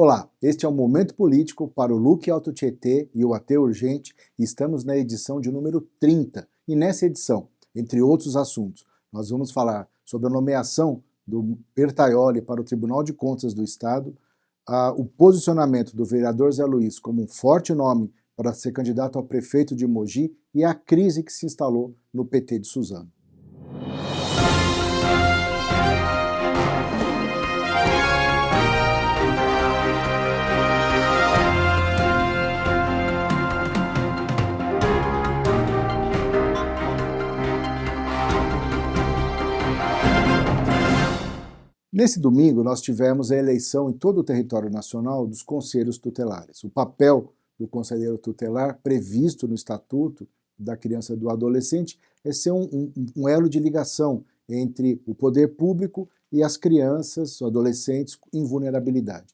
Olá, este é o Momento Político para o Luque Alto Tietê e o AT Urgente e estamos na edição de número 30. E nessa edição, entre outros assuntos, nós vamos falar sobre a nomeação do Bertaioli para o Tribunal de Contas do Estado, o posicionamento do vereador Zé Luiz como um forte nome para ser candidato a prefeito de Mogi e a crise que se instalou no PT de Suzano. Nesse domingo, nós tivemos a eleição em todo o território nacional dos conselhos tutelares. O papel do conselheiro tutelar, previsto no Estatuto da Criança e do Adolescente, é ser um elo de ligação entre o poder público e as crianças, adolescentes em vulnerabilidade.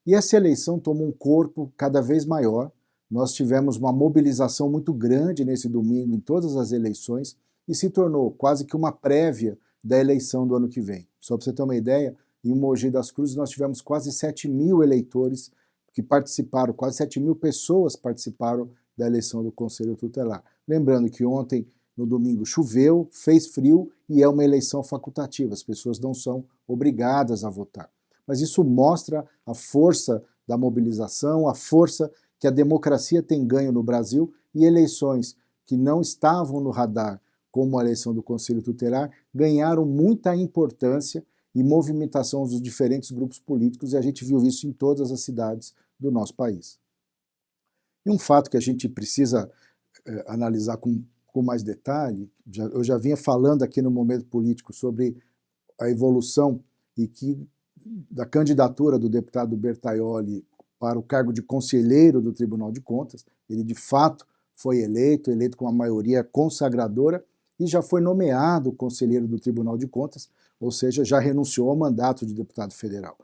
E essa eleição tomou um corpo cada vez maior. Nós tivemos uma mobilização muito grande nesse domingo em todas as eleições e se tornou quase que uma prévia da eleição do ano que vem. Só para você ter uma ideia, em Mogi das Cruzes nós tivemos quase 7.000 eleitores que participaram, quase 7.000 pessoas participaram da eleição do Conselho Tutelar. Lembrando que ontem, no domingo, choveu, fez frio e é uma eleição facultativa, as pessoas não são obrigadas a votar. Mas isso mostra a força da mobilização, a força que a democracia tem ganho no Brasil e eleições que não estavam no radar, como a eleição do Conselho Tutelar, ganharam muita importância e movimentação dos diferentes grupos políticos, e a gente viu isso em todas as cidades do nosso país. E um fato que a gente precisa analisar com mais detalhe, eu já vinha falando aqui no Momento Político sobre a evolução da candidatura do deputado Bertaioli para o cargo de conselheiro do Tribunal de Contas. Ele, de fato, foi eleito com uma maioria consagradora, e já foi nomeado conselheiro do Tribunal de Contas, ou seja, já renunciou ao mandato de deputado federal.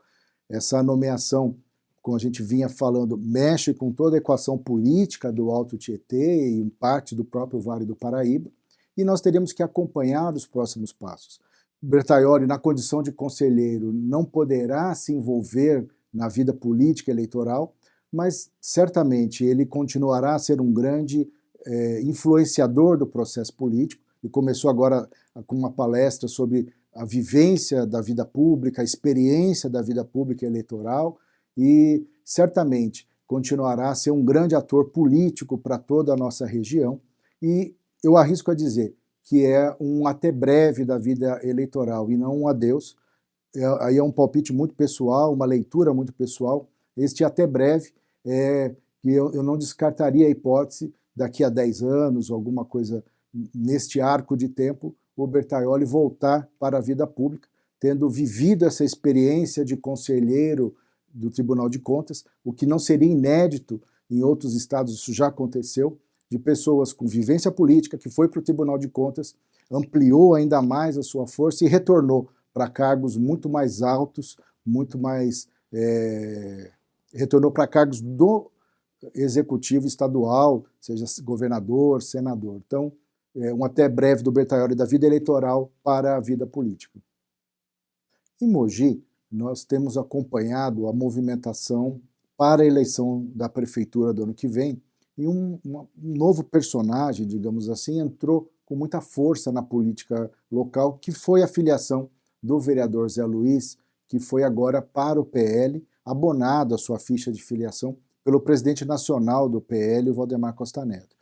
Essa nomeação, como a gente vinha falando, mexe com toda a equação política do Alto Tietê e em parte do próprio Vale do Paraíba, e nós teríamos que acompanhar os próximos passos. Bertaioli, na condição de conselheiro, não poderá se envolver na vida política eleitoral, mas certamente ele continuará a ser um grande influenciador do processo político, e começou agora com uma palestra sobre a vivência da vida pública, a experiência da vida pública eleitoral, e certamente continuará a ser um grande ator político para toda a nossa região, e eu arrisco a dizer que é um até breve da vida eleitoral e não um adeus. Aí é um palpite muito pessoal, uma leitura muito pessoal. Este até breve que eu não descartaria a hipótese daqui a 10 anos, alguma coisa neste arco de tempo, o Bertaioli voltar para a vida pública, tendo vivido essa experiência de conselheiro do Tribunal de Contas, o que não seria inédito em outros estados, isso já aconteceu, de pessoas com vivência política que foi para o Tribunal de Contas, ampliou ainda mais a sua força e retornou para cargos muito mais altos, retornou para cargos do executivo estadual, seja governador, senador. Então, um até breve do Bertaioli da vida eleitoral para a vida política. Em Mogi, nós temos acompanhado a movimentação para a eleição da prefeitura do ano que vem, e um novo personagem, digamos assim, entrou com muita força na política local, que foi a filiação do vereador Zé Luiz, que foi agora para o PL, abonado a sua ficha de filiação pelo presidente nacional do PL, o Valdemar Costa Neto.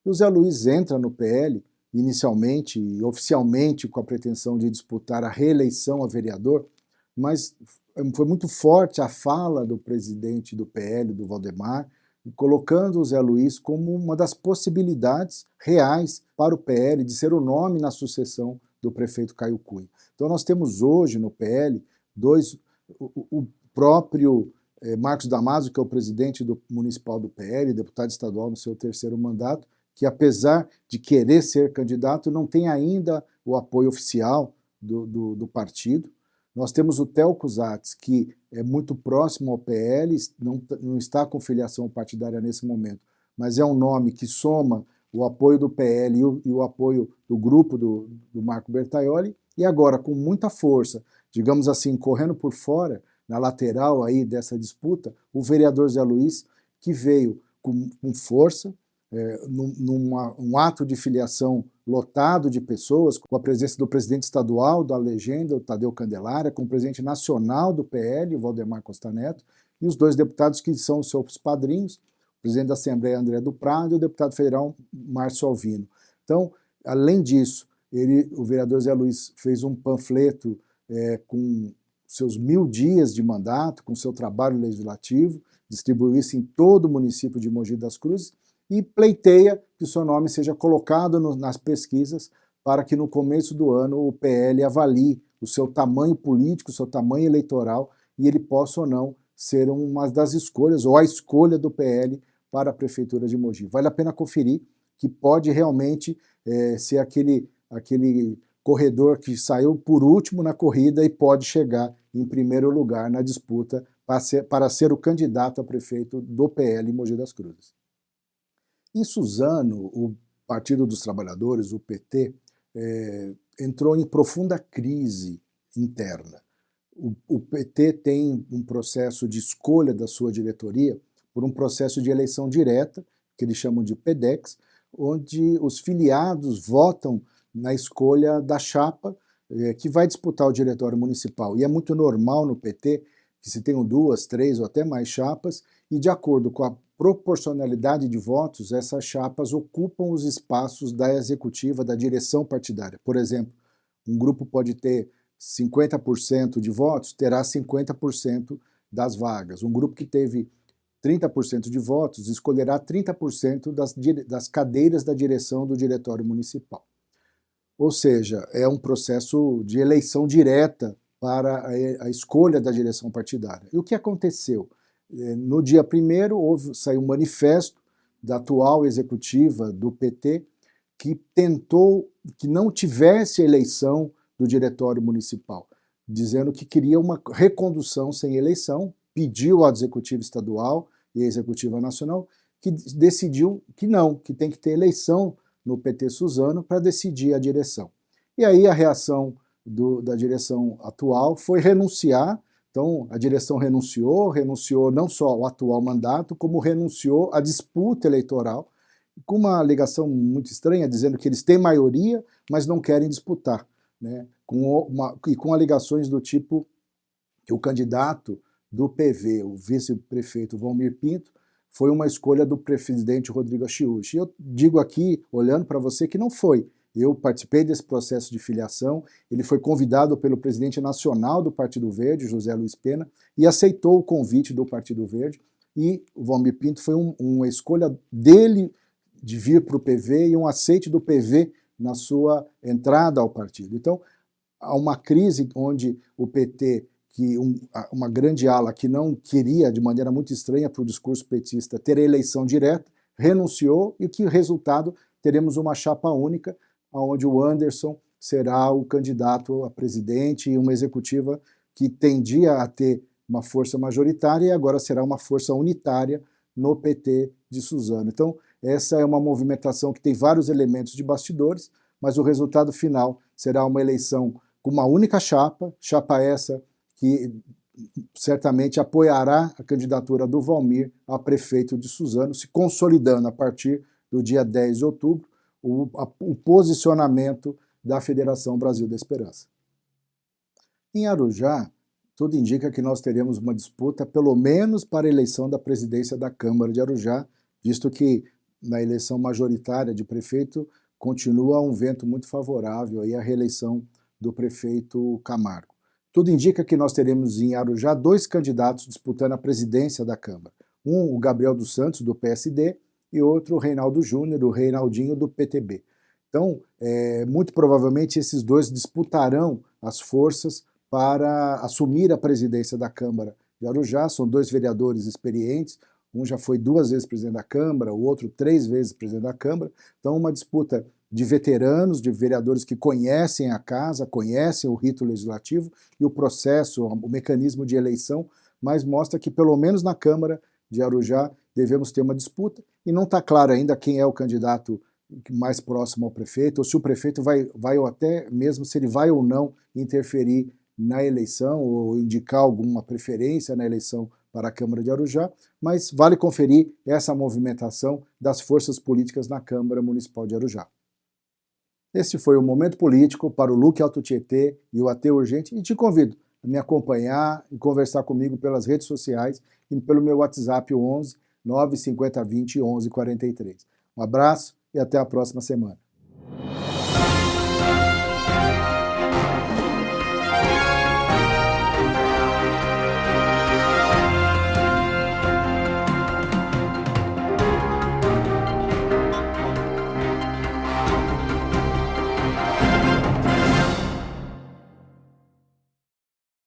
E o Zé Luiz entra no PL, inicialmente e oficialmente com a pretensão de disputar a reeleição a vereador, mas foi muito forte a fala do presidente do PL, do Valdemar, colocando o Zé Luiz como uma das possibilidades reais para o PL de ser o nome na sucessão do prefeito Caio Cunha. Então nós temos hoje no PL o próprio Marcos Damasio, que é o presidente municipal do PL, deputado estadual no seu 3º mandato, que apesar de querer ser candidato, não tem ainda o apoio oficial do partido. Nós temos o Theo Cusatz, que é muito próximo ao PL, não está com filiação partidária nesse momento, mas é um nome que soma o apoio do PL e o apoio do grupo do Marco Bertaioli, e agora, com muita força, digamos assim, correndo por fora, na lateral aí dessa disputa, o vereador Zé Luiz, que veio com força, um ato de filiação lotado de pessoas, com a presença do presidente estadual da legenda, o Tadeu Candelária, com o presidente nacional do PL, o Valdemar Costa Neto, e os dois deputados que são os seus padrinhos, o presidente da Assembleia, André do Prado, e o deputado federal, Márcio Alvino. Então, além disso, o vereador Zé Luiz fez um panfleto com seus 1000 dias de mandato, com seu trabalho legislativo, distribuiu isso em todo o município de Mogi das Cruzes, e pleiteia que o seu nome seja colocado nas pesquisas para que no começo do ano o PL avalie o seu tamanho político, o seu tamanho eleitoral, e ele possa ou não ser uma das escolhas, ou a escolha do PL para a Prefeitura de Mogi. Vale a pena conferir que pode realmente ser aquele corredor que saiu por último na corrida e pode chegar em primeiro lugar na disputa para ser o candidato a prefeito do PL em Mogi das Cruzes. Em Suzano, o Partido dos Trabalhadores, o PT, entrou em profunda crise interna. O PT tem um processo de escolha da sua diretoria por um processo de eleição direta, que eles chamam de PEDEX, onde os filiados votam na escolha da chapa que vai disputar o diretório municipal. E é muito normal no PT que se tenham 2, 3 ou até mais chapas, e de acordo com a proporcionalidade de votos, essas chapas ocupam os espaços da executiva, da direção partidária. Por exemplo, um grupo pode ter 50% de votos, terá 50% das vagas. Um grupo que teve 30% de votos escolherá 30% das cadeiras da direção do diretório municipal. Ou seja, é um processo de eleição direta para a escolha da direção partidária. E o que aconteceu? No dia 1º saiu um manifesto da atual executiva do PT que tentou que não tivesse eleição do diretório municipal, dizendo que queria uma recondução sem eleição, pediu ao executivo estadual e à executiva nacional, que decidiu que não, que tem que ter eleição no PT Suzano para decidir a direção. E aí a reação da direção atual foi renunciar. Então, a direção renunciou não só ao atual mandato, como renunciou à disputa eleitoral, com uma alegação muito estranha, dizendo que eles têm maioria, mas não querem disputar, né? Com alegações do tipo que o candidato do PV, o vice-prefeito Valmir Pinto, foi uma escolha do presidente Rodrigo Achiuchi. Eu digo aqui, olhando para você, que não foi. Eu participei desse processo de filiação, ele foi convidado pelo presidente nacional do Partido Verde, José Luiz Pena, e aceitou o convite do Partido Verde, e o Valmir Pinto foi uma escolha dele de vir para o PV e um aceite do PV na sua entrada ao partido. Então, há uma crise onde o PT, uma grande ala que não queria, de maneira muito estranha para o discurso petista, ter a eleição direta, renunciou, e que resultado teremos uma chapa única, onde o Anderson será o candidato a presidente e uma executiva que tendia a ter uma força majoritária e agora será uma força unitária no PT de Suzano. Então, essa é uma movimentação que tem vários elementos de bastidores, mas o resultado final será uma eleição com uma única chapa essa que certamente apoiará a candidatura do Valmir a prefeito de Suzano, se consolidando a partir do dia 10 de outubro, o posicionamento da Federação Brasil da Esperança. Em Arujá, tudo indica que nós teremos uma disputa, pelo menos para a eleição da presidência da Câmara de Arujá, visto que na eleição majoritária de prefeito continua um vento muito favorável aí à reeleição do prefeito Camargo. Tudo indica que nós teremos em Arujá 2 candidatos disputando a presidência da Câmara. Um, o Gabriel dos Santos, do PSD, e outro, o Reinaldo Júnior, o Reinaldinho, do PTB. Então, muito provavelmente esses 2 disputarão as forças para assumir a presidência da Câmara de Arujá. São 2 vereadores experientes, um já foi 2 vezes presidente da Câmara, o outro 3 vezes presidente da Câmara. Então, uma disputa de veteranos, de vereadores que conhecem a casa, conhecem o rito legislativo e o processo, o mecanismo de eleição, mas mostra que, pelo menos na Câmara de Arujá, devemos ter uma disputa, e não está claro ainda quem é o candidato mais próximo ao prefeito, ou se o prefeito vai ou até mesmo se ele vai ou não interferir na eleição ou indicar alguma preferência na eleição para a Câmara de Arujá, mas vale conferir essa movimentação das forças políticas na Câmara Municipal de Arujá. Esse foi o Momento Político para o Luque Alto Tietê e o AT Urgente, e te convido a me acompanhar e conversar comigo pelas redes sociais e pelo meu WhatsApp 11 95020 1143. Um abraço e até a próxima semana.